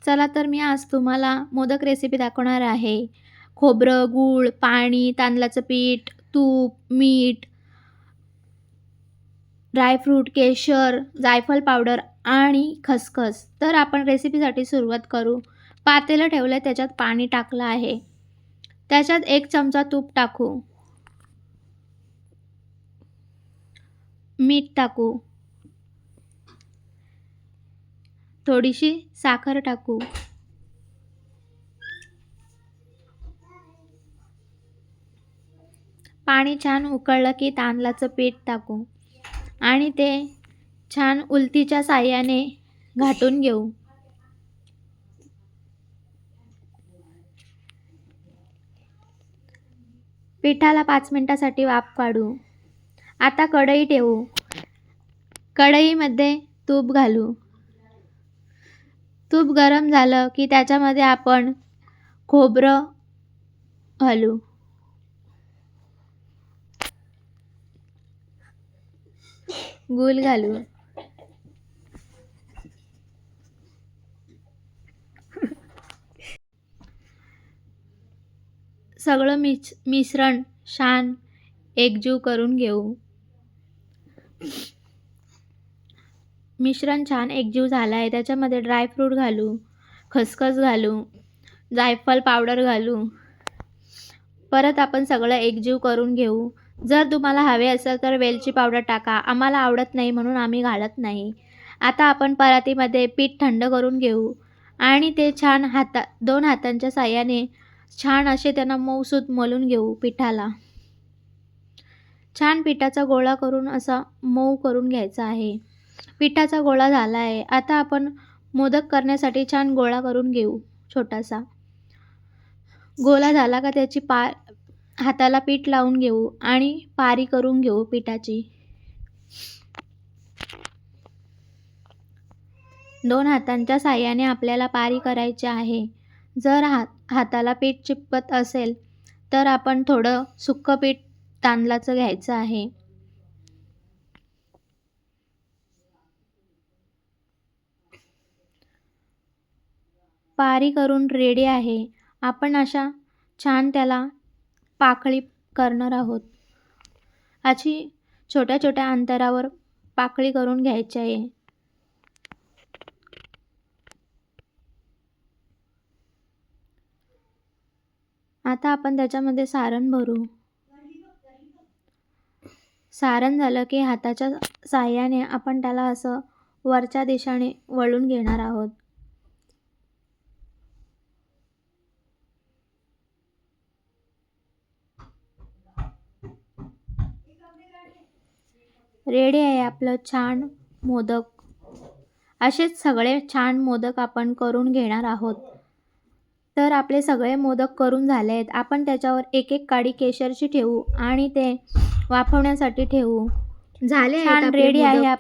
चला तर मी आज तुम्हाला मोदक रेसिपी दाखवणार आहे. खोबरं, गूळ, पाणी, तांदळाचं पीठ, तूप, मीठ, ड्रायफ्रूट, केशर, जायफळ पावडर आणि खसखस. तर आपण रेसिपीसाठी सुरुवात करू. पातेलं ठेवलं, त्याच्यात पाणी टाकलं आहे. त्याच्यात 1 चमचा तूप टाकू. मीठ टाकू. थोडीशी साखर टाकू. पाणी छान उकळलं की तांदळाचं पीठ टाकू आणि ते छान उलतीच्या साहाय्याने घाटून घेऊ. पिठाला 5 मिनिटासाठी वाफ काढू. आता कढई ठेवू. कढईमध्ये तूप घालू. तूप गरम झालं की त्याच्यामध्ये आपण खोबरं घालू. गूळ घालू. सगळं मिश्रण छान एकजीव करून घेऊ. मिश्रण छान एकजीव झालं आहे. त्याच्यामध्ये ड्रायफ्रूट घालू, खसखस घालू, जायफळ पावडर घालू. परत आपण सगळं एकजीव करून घेऊ. जर तुम्हाला हवे असेल तर वेलची पावडर टाका. आम्हाला आवडत नाही म्हणून आम्ही घालत नाही. आता आपण परातीमध्ये पीठ थंड करून घेऊ आणि ते छान 2 हातांच्या साहाय्याने छान असे त्यांना मऊसूत मळून घेऊ पिठाला. छान पिठाचा गोळा करून असा मऊ करून घ्यायचा आहे. पिठाचा गोळा झाला आहे. आता आपण मोदक करण्यासाठी छान गोळा करून घेऊ छोटासा. गोळा झाला का त्याची हाताला पीठ लावून घेऊ आणि पारी करून घेऊ पिठाची. 2 हातांच्या साहाय्याने आपल्याला पारी करायची आहे. जर हाताला पीठ चिपकत असेल तर आपण थोडं सुक्कं पीठ तांदळाचं घ्यायचं आहे. पारी करून रेडी आहे. आपण अशा छान त्याला पाकळी करणार आहोत. अशी छोट्या छोट्या अंतरावर पाकळी करून घ्यायची आहे. आता आपण त्याच्यामध्ये सारण भरू. सारण झालं की हाताच्या साहाय्याने आपण त्याला असं वरच्या दिशेने वळून घेणार आहोत. रेडी आहे आपलं छान मोदक. असेच सगळे छान मोदक आपण करून घेणार आहोत. तर आपले सगळे मोदक करून झाले आहेत. आपण त्याच्यावर एक एक काडी केशरची ठेवू आणि ते वाफवण्यासाठी ठेवू. झाले आहेत, रेडी आहे.